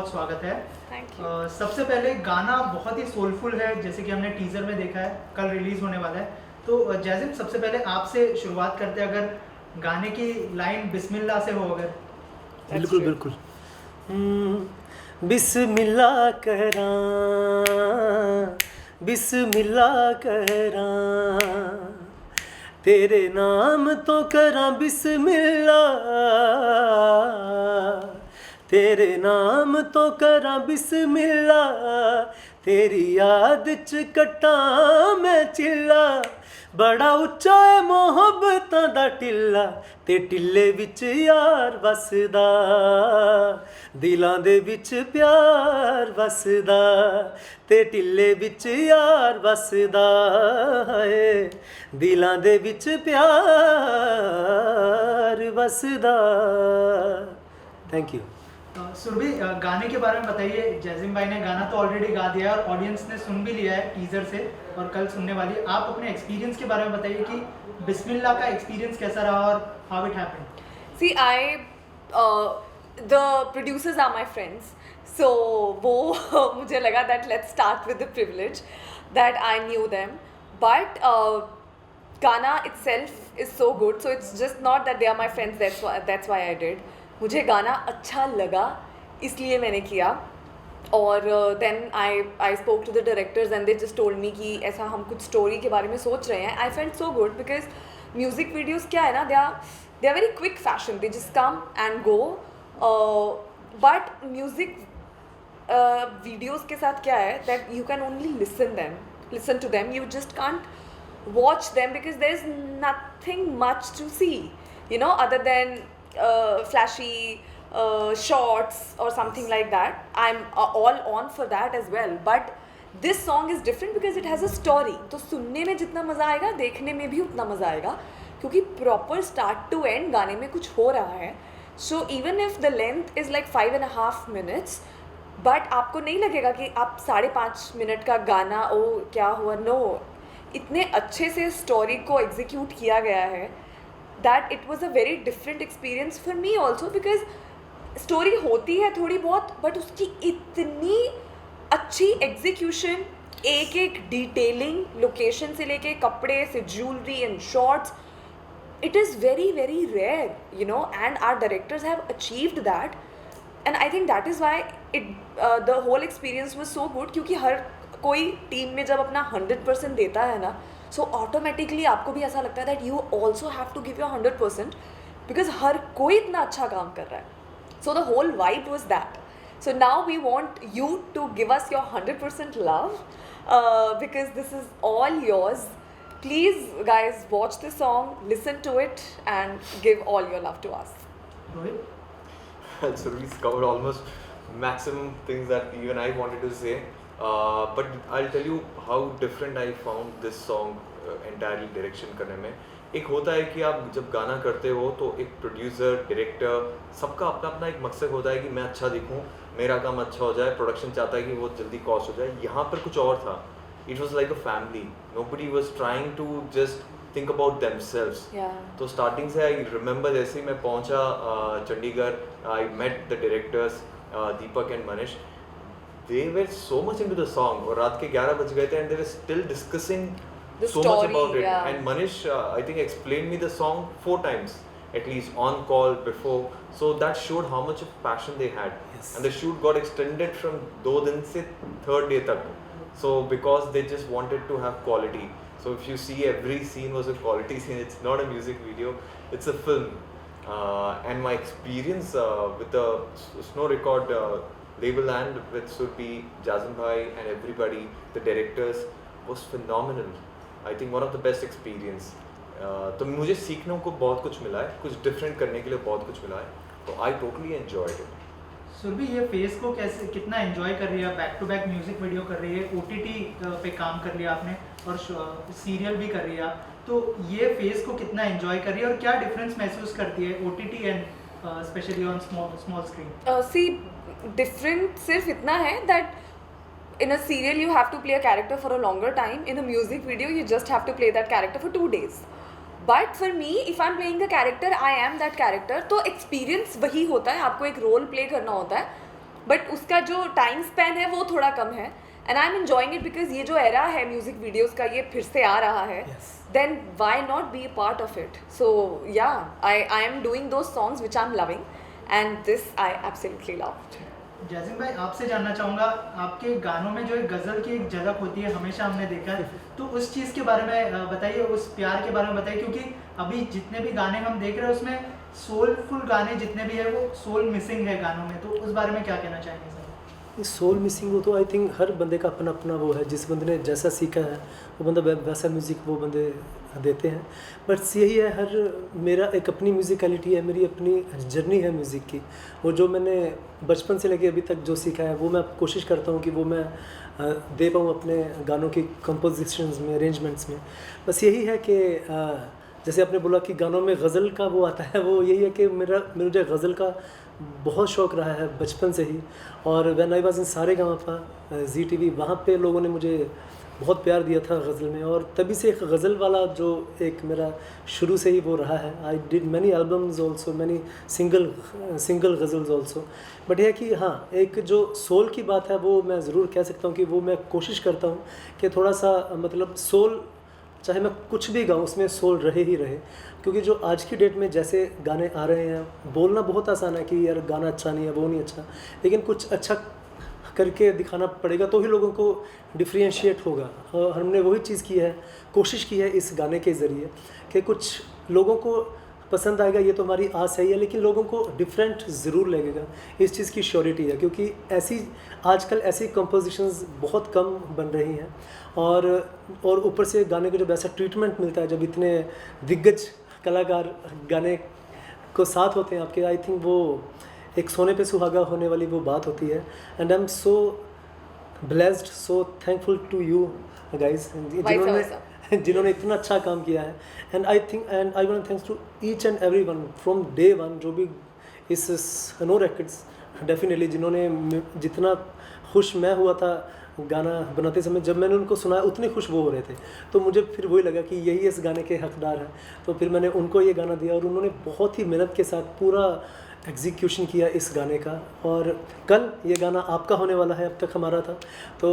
बहुत स्वागत है। Thank you. सबसे पहले गाना बहुत ही सोलफुल है, जैसे कि हमने टीजर में देखा है, कल रिलीज होने वाला है। तो जैज़िम, सबसे पहले आपसे शुरुआत करते हैं, अगर गाने की लाइन बिस्मिल्लाह से हो अगर। बिल्कुल बिल्कुल। बिस्मिल्लाह करा, बिस्मिल्लाह करा, तेरे नाम तो करा बिस्मिल्लाह, तेरे नाम तो करा बिस्मिल्लाह, तेरी याद च कट्टा मैं चिल्ला, बड़ा ਉੱਚਾ ਹੈ ਮੁਹੱਬਤਾਂ ਦਾ ਟਿੱਲਾ, ਤੇ ਟਿੱਲੇ ਵਿੱਚ ਯਾਰ ਵਸਦਾ, ਦਿਲਾਂ ਦੇ ਵਿੱਚ ਪਿਆਰ ਵਸਦਾ, ਤੇ ਟਿੱਲੇ ਵਿੱਚ ਯਾਰ ਵਸਦਾ ਹੈ, ਦਿਲਾਂ ਦੇ ਵਿੱਚ ਪਿਆਰ ਵਸਦਾ। Thank you. सुरभि, गाने के बारे में बताइए। जैज़िम भाई ने गाना तो ऑलरेडी गा दिया है और ऑडियंस ने सुन भी लिया है टीजर से, और कल सुनने वाली है। आप अपने एक्सपीरियंस के बारे में बताइए कि बिस्मिल्लाह का एक्सपीरियंस कैसा रहा और how it happened. See, the producers are my friends, so वो मुझे लगा that let's start with the privilege that I knew them, but गाना itself is so good, so it's just not that they are my friends, that's why I did. मुझे गाना अच्छा लगा इसलिए मैंने किया, और then I spoke to the directors and they just told me कि ऐसा हम कुछ स्टोरी के बारे में सोच रहे हैं। I felt so good because music videos क्या है ना, they are very quick fashion, they just come and go, but music videos के साथ क्या है that you can only listen to them, you just can't watch them because there is nothing much to see, you know, other than flashy shots or something like that. I'm all on for that as well, but this song is different because it has a story. तो सुनने में जितना मज़ा आएगा देखने में भी उतना मज़ा आएगा, क्योंकि प्रॉपर स्टार्ट टू एंड गाने में कुछ हो रहा है. So even if the length is like 5.5 minutes, but आपको नहीं लगेगा कि आप 5.5 मिनट का गाना ओ क्या हुआ. नो, इतने अच्छे से स्टोरी को एग्जीक्यूट किया गया है that it was a very different experience for me also, because story होती है थोड़ी बहुत, बट उसकी इतनी अच्छी एग्जीक्यूशन, एक एक डिटेलिंग, लोकेशन से लेके कपड़े से jewellery and shots, it is very very rare, you know, and our directors have achieved that, and I think that is why the whole experience was so good, क्योंकि हर कोई team में जब अपना 100% देता है ना, सो ऑटोमेटिकली आपको भी ऐसा लगता है that you also have to give your 100%, because हर कोई इतना अच्छा काम कर रहा है. So the whole vibe was that. So now we want you to give us your 100% love, because this is all yours. Please guys watch this song, listen to it and give all your love to us. So we've covered almost maximum things that even I wanted to say. But I'll tell you how different I found this song entirely direction करने में. एक होता है कि आप जब गाना करते हो तो एक प्रोड्यूसर, डायरेक्टर, सबका अपना अपना एक मकसद होता है कि मैं अच्छा दिखूं, मेरा काम अच्छा हो जाए, प्रोडक्शन चाहता है कि वो जल्दी कॉस्ट हो जाए. यहाँ पर कुछ और था. It was like a family. Nobody was trying to just think about themselves. तो स्टार्टिंग से आई रिमेंबर जैसे ही मैं पहुँचा Chandigarh, I met the directors Deepak and Manish. They were so much into the song, और रात के 11 बज गए थे and they were still discussing so much about it. And Manish, I think explained me the song 4 times at least on call before, so that showed how much of passion they had. Yes. And the shoot got extended from 2 दिन से 3rd day तक, so because they just wanted to have quality. So if you see, every scene was a quality scene. It's not a music video, it's a film. And my experience with the Snow Record label and with Surbi, Jazim bhai and everybody, the directors, was phenomenal. I think one of the best experience. तो मुझे सीखने को बहुत कुछ मिला है, कुछ different करने के लिए बहुत कुछ मिला है, तो I totally enjoyed it. Surabhi, ये फेस को कैसे कितना एंजॉय कर रही है? Back to back music video कर रही है, OTT पे काम कर लिया आपने, और सीरियल भी कर रही है, तो ये फेस को कितना एंजॉय कर रही है और क्या डिफरेंस महसूस करती है OTT and specially on small screen? See, different सिर्फ इतना है that in a serial you have to play a character for a longer time. In a music video you just have to play that character for 2 days. But for me, if I'm playing a character, I am that character. तो experience वही होता है, आपको एक role play करना होता है, but उसका जो टाइम स्पैन है वो थोड़ा कम है and I am enjoying it because ये जो एरा है म्यूजिक वीडियोस का ये फिर से आ रहा है then why not be a part of it so yeah I am doing those songs which I am loving and this I absolutely love. Jasim भाई आपसे जानना चाहूँगा, आपके गानों में जो एक गज़ल की एक झलक होती है हमेशा हमने देखा है, तो उस चीज़ के बारे में बताइए, उस प्यार के बारे में बताइए, क्योंकि अभी जितने भी गाने हम देख रहे हैं उसमें सोलफुल गाने जितने भी है वो सोल मिसिंग है गानों में, तो उस बारे में क्या कहना चाहेंगे सर? सोल मिसिंग हो तो आई थिंक हर बंदे का अपना अपना वो है, जिस बंदे ने जैसा सीखा है वो बंदा वैसा म्यूज़िक वो बंदे देते हैं. बट यही है, हर मेरा एक अपनी म्यूज़िकलिटी है, मेरी अपनी जर्नी है म्यूज़िक की. वो जो मैंने बचपन से लेके अभी तक जो सीखा है वो मैं कोशिश करता हूँ कि वो मैं दे पाऊँ अपने गानों की कंपोजिशंस में, अरेंजमेंट्स में. बस यही है कि जैसे आपने बोला कि गानों में गज़ल का वो आता है, वो यही है कि मुझे गज़ल का बहुत शौक़ रहा है बचपन से ही. और when I was in Sa Re Ga Ma Pa ZTV, वहाँ पे लोगों ने मुझे बहुत प्यार दिया था गज़ल में, और तभी से एक गज़ल वाला जो एक मेरा शुरू से ही वो रहा है. I did many albums also, many single ghazals also. But यह है कि हाँ, एक जो सोल की बात है वो मैं ज़रूर कह सकता हूँ कि वो मैं कोशिश करता हूँ कि थोड़ा सा मतलब सोल, चाहे मैं कुछ भी गाऊँ उसमें सोल रहे ही रहे. क्योंकि जो आज की डेट में जैसे गाने आ रहे हैं, बोलना बहुत आसान है कि यार गाना अच्छा नहीं है, वो नहीं अच्छा, लेकिन कुछ अच्छा करके दिखाना पड़ेगा तो ही लोगों को डिफ्रेंशिएट होगा. और हमने वही चीज़ की है, कोशिश की है इस गाने के ज़रिए कि कुछ लोगों को पसंद आएगा, ये तो हमारी आस है ही है, लेकिन लोगों को डिफरेंट ज़रूर लगेगा, इस चीज़ की श्योरिटी है. क्योंकि ऐसी आजकल ऐसी कंपोजिशंस बहुत कम बन रही हैं, और ऊपर से गाने को जब ऐसा ट्रीटमेंट मिलता है, जब इतने दिग्गज कलाकार गाने को साथ होते हैं आपके, आई थिंक वो एक सोने पे सुहागा होने वाली वो बात होती है. And I am so blessed, so thankful to you guys, जिन्होंने इतना अच्छा काम किया है. And I think and I want thanks to each and every one from day one, जो भी इस नो रेकॉर्ड्स डेफिनेटली, जिन्होंने जितना खुश मैं हुआ था गाना बनाते समय, जब मैंने उनको सुना उतने खुश वो हो रहे थे, तो मुझे फिर वही लगा कि यही इस गाने के हकदार हैं. तो फिर मैंने उनको ये गाना दिया, और उन्होंने बहुत ही मेहनत के साथ पूरा एग्जीक्यूशन किया इस गाने का. और कल ये गाना आपका होने वाला है, अब तक हमारा था, तो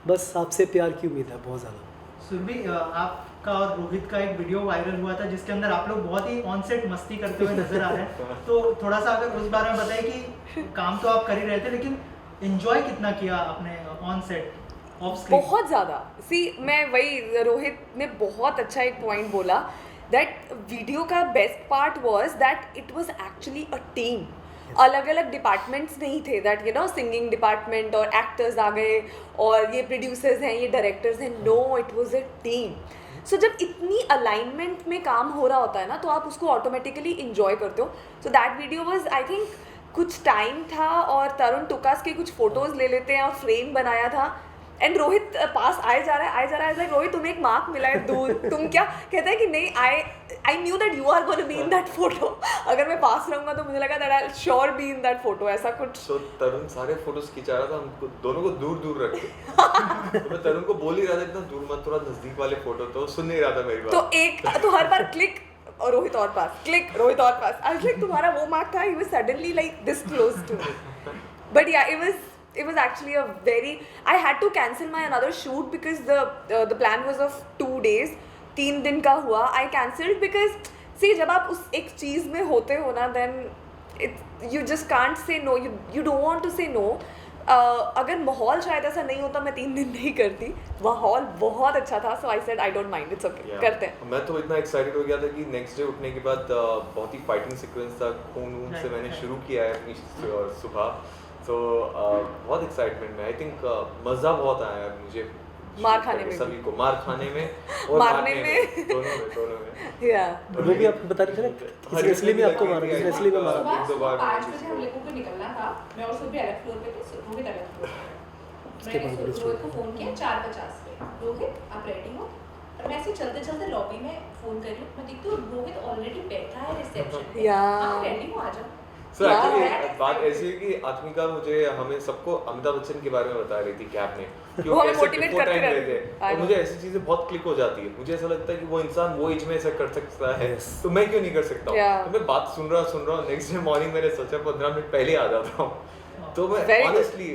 बस आपसे प्यार की उम्मीद है बहुत ज़्यादा. सुरभि, आपका और रोहित का एक वीडियो वायरल हुआ था जिसके अंदर आप लोग बहुत ही ऑन सेट मस्ती करते हुए नजर आ रहे हैं, तो थोड़ा सा अगर उस बारे में बताइए कि काम तो आप कर ही रहे थे, लेकिन एंजॉय कितना किया आपने ऑन सेट, ऑफ स्क्रीन? बहुत ज़्यादा. सी, मैं वही, रोहित ने बहुत अच्छा एक पॉइंट बोला, दैट वीडियो का best part was that it was actually a team. अलग अलग डिपार्टमेंट्स नहीं थे, that you know singing department और एक्टर्स आ गए और ये प्रोड्यूसर्स हैं, ये डायरेक्टर्स हैं. No, it was a team. So जब इतनी अलाइनमेंट में काम हो रहा होता है ना, तो आप उसको ऑटोमेटिकली इंजॉय करते हो. So that video was, I think कुछ टाइम था और तरुण टुकास के कुछ फोटोज ले लेते हैं और फ्रेम बनाया था, एंड रोहित पास आए जा रहा है, लाइक रोहित तुम्हें एक मार्क मिला है दूर, तुम क्या कहते हैं कि नहीं, I knew that you are gonna be in that photo. अगर मैं पास रहूंगा तो मुझे लगा that I will sure be in that photo, ऐसा कुछ. तो तरुण सारे फोटोज खिंचा रहा था, हमको दोनों को दूर दूर रख के. तो मैं तरुण को बोल ही रहा था इतना दूर मत, थोड़ा नजदीक वाले फोटो, तो सुन नहीं रहा था मेरी बात. तो हर बार क्लिक और रोहित और पास, क्लिक रोहित और पास. आई वाज लाइक तुम्हारा वो मार्क था, he was suddenly like this close to me. But ya, it was actually a very, I had to cancel my another shoot because the plan was of 2 days. 3 दिन का हुआ. I cancelled because see, जब आप उस एक चीज़ में होते हो ना, then you just can't say no, you don't want to say no. अगर माहौल शायद ऐसा नहीं होता मैं 3 दिन नहीं करती. माहौल बहुत अच्छा था, so I said I don't mind, it's okay, करते हैं. मैं तो इतना एक्साइटेड हो गया था कि नेक्स्ट डे उठने के बाद बहुत ही फाइटिंग सीक्वेंस था, खून से मैंने शुरू किया है अपनी सुबह. तो बहुत एक्साइटमेंट में, आई थिंक मज़ा बहुत आया मुझे मार खाने में, सभी को मार खाने में और मारने में, दोनों में. या वो भी आप बता रहे थे ना, इसलिए भी आपको मारा, इसलिए भी मारा. 5 बजे हम लोगों को निकलना था, मैं और सुबह अलग फ्लोर पे थे, रोहित अलग फ्लोर पे. मैंने रोहित को फ़ोन किया 4:50 पे, रोहित आप रेडी हो? और मैं ऐसे चलते चलते लॉबी में फ़ोन कर रही हूँ, मैं देखती हूँ रोहित ऑलरेडी बैठा है रिसेप्शन पे. आप रेडी हो, आ जाओ. सो एक्चुअली बात ऐसी है कि आत्मिका मुझे हमें सबको अमिताभ बच्चन के बारे में बता रही थी कैब में, कि वो कैसे मोटिवेट करते रहे थे. और मुझे ऐसी चीजें बहुत क्लिक हो जाती है. मुझे ऐसा लगता है कि वो इंसान वो एज में ऐसा कर सकता है, तो मैं क्यों नहीं कर सकता हूँ. तो मैं बात सुन रहा हूँ, नेक्स्ट डे मॉर्निंग मैंने सोचा 15 मिनट पहले आ जाता हूँ. तो मैं Very good. honestly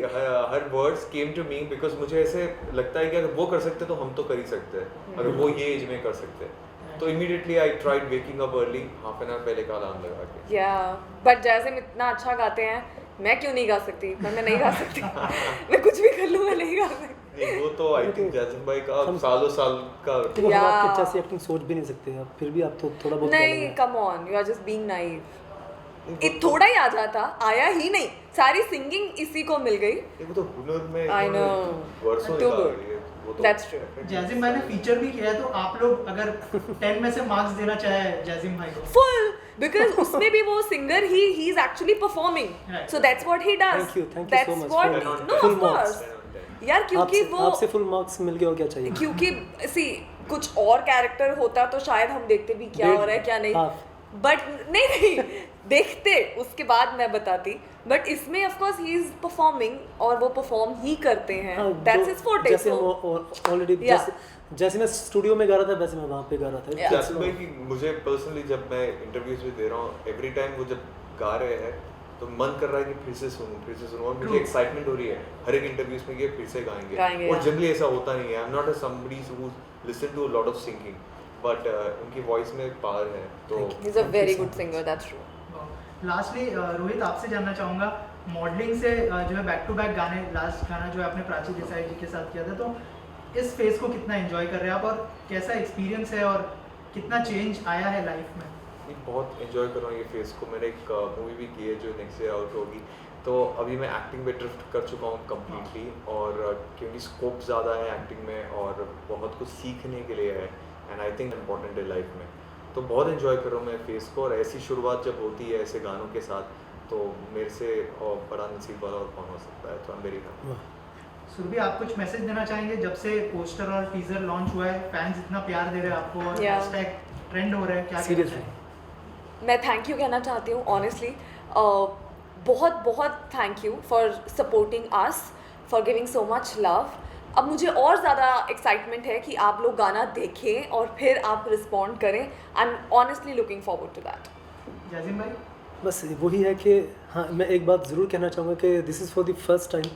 her words came to me because मुझे ऐसे लगता है कि अगर वो कर सकते तो हम तो कर ही सकते हैं अगर वो ये एज में कर सकते हैं तो immediately I tried waking up early half an hour पहले का अलार्म लगा के बट जैसे इतना अच्छा गाते हैं मैं क्यों नहीं गा सकती पर मैं नहीं गा सकती मैं कुछ भी कर लूँ मैं नहीं गा सकती नहीं वो तो आई थिंक जैस्मिन भाई का सालों साल का देखो हम Yeah. आपके अच्छा से एक्टिंग सोच भी नहीं सकते आप फिर भी आप तो थोड़ा बहुत नहीं come on you are just being naive ये थोड़ा ही आ जाता आया ही नहीं सारी सिंगिंग इसी को मिल गई वो तो हुनर में I know. वर्षों Too निकाल good. रही है वो तो That's true. जैजिम भाई ने फीचर भी किया है तो आप लोग अगर 10 में से मार्क्स देना चाहे जैजिम भाई को फुल बिकॉज उसमें भी वो सिंगर ही is actually performing Right. So that's what he does Thank you so that's much what for no full of marks. Course यार क्योंकि आपसे वो आपसे फुल मार्क्स मिल गए और क्या चाहिए क्योंकि सी कुछ और कैरेक्टर होता तो शायद हम देखते भी क्या हो रहा है क्या नहीं हाँ। बट नहीं देखते उसके बाद मैं बताती बट इसमें of course he is performing और वो परफॉर्म ही करते हैं हाँ, दैट्स जो- हिज फोर्टे जैसे हम ऑलरेडी Yeah. जैसे मैं स्टूडियो में गा रहा था वैसे मैं वहाँ पे गा रहा था Yeah. जैस्मिन भाई की मुझे पर्सनली जब मैं इंटरव्यूज में दे रहा हूँ एवरी टाइम वो जब गा रहे हैं तो मन कर रहा है कि फिर से सुनूं और मुझे True. एक्साइटमेंट हो रही है हर एक इंटरव्यूज में कि फिर से गाएंगे गाएंगे, और yeah. जनरली ऐसा होता नहीं है I am not a somebody who listen to a lot of singing but उनकी वॉइस में पावर है तो he is a very good singer that's true lastly Rohit आपसे जानना चाहूँगा मॉडलिंग से जो है बैक टू बैक गाने लास्ट गाना जो है आपने प्राची देसाई जी के साथ किया था तो इस फेज को कितना एंजॉय कर रहे हैं आप और कैसा एक्सपीरियंस है और कितना चेंज आया है लाइफ में मैं बहुत एंजॉय कर रहा हूँ ये फेस को मैंने एक मूवी भी की है जो नेक्स्ट ईयर आउट होगी तो अभी मैं एक्टिंग में ड्रिफ्ट कर चुका हूँ कम्प्लीटली और क्योंकि स्कोप ज़्यादा है एक्टिंग में और बहुत कुछ सीखने के लिए है एंड आई थिंक इम्पॉर्टेंट है लाइफ में तो बहुत एंजॉय कर रहा हूँ मैं फेस को और ऐसी शुरुआत जब होती है ऐसे गानों के साथ तो मेरे से और बड़ा नसीब वाला और कौन हो सकता है तो I am very happy Surabhi आप कुछ मैसेज देना चाहेंगे जब से पोस्टर और टीजर लॉन्च हुआ है फैंस इतना प्यार दे रहे हैं आपको और Yeah. हैशटैग ट्रेंड हो रहा है क्या कहना सीरियसली चाहेंगे? मैं थैंक यू कहना चाहती हूँ ऑनेस्टली बहुत बहुत thank you for supporting us for giving so much love अब मुझे और ज़्यादा एक्साइटमेंट है कि आप लोग गाना देखें और फिर आप रिस्पॉन्ड करें I am honestly looking forward to that Jazim भाई बस वही है कि हाँ मैं एक बात ज़रूर कहना चाहूँगा कि this is for the first time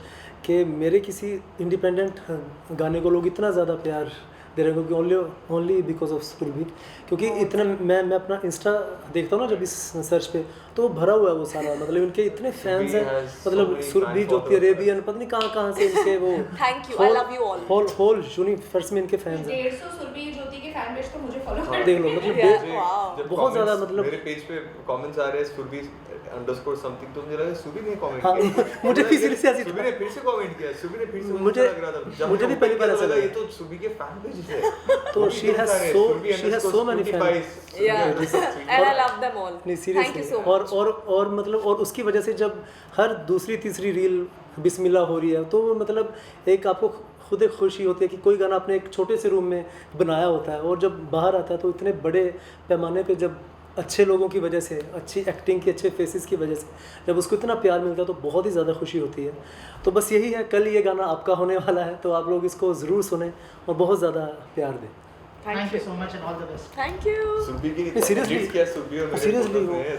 कि मेरे किसी इंडिपेंडेंट गाने को लोग इतना ज़्यादा प्यार दे रहे हैं क्योंकि ओनली बिकॉज ऑफ सुरभि क्योंकि इतना मैं अपना इंस्टा देखता हूँ ना जब इस सर्च पे तो वो भरा हुआ है वो सारा मतलब इनके इतने फैंस हैं has so मतलब many सुरभि fan ज्योति followers. अरेबियन पता नहीं कहाँ से इनके वो Thank you, I love you all. Whole universe में इनके फैंस हैं 150 सुरभि ज्योति के फैन पेज तो मुझे फॉलो हाँ। कर देख लो मतलब Yeah. मुझे wow. जब बहुत ज़्यादा comments- मतलब- मेरे पेज पे कमेंट्स आ रहे हैं सुरभि अंडरस्कोर समथिंग तो मुझे लगा सुरभि ने कमेंट हाँ, किया मुझे भी seriously ऐसी सुरभि ने फिर से कमेंट किया सुरभि ने फिर से मुझे- लग रहा था जब मुझे भी open पहली बार किया ऐसा लगा लगा। ये तो सुरभि के फैन पेज है तो she has so many fans. Yeah, and I love them all. नहीं Thank you seriously so much. और मतलब और उसकी वजह से जब हर दूसरी तीसरी रील बिस्मिल्लाह हो रही है तो वो मतलब एक आपको खुद एक खुशी होती है कि कोई गाना आपने एक छोटे से रूम में बनाया होता है और जब बाहर आता है तो इतने बड़े पैमाने पे जब अच्छे लोगों की वजह से अच्छी एक्टिंग की अच्छे फेसेस की वजह से जब उसको इतना प्यार मिलता है तो बहुत ही ज़्यादा खुशी होती है तो बस यही है कल ये गाना आपका होने वाला है तो आप लोग इसको ज़रूर सुने और बहुत ज़्यादा प्यार दें Thank thank you you. So much and all the best Thank you. Surabhi की seriously- क्या सुरभि और मेरे seriously photos वो- में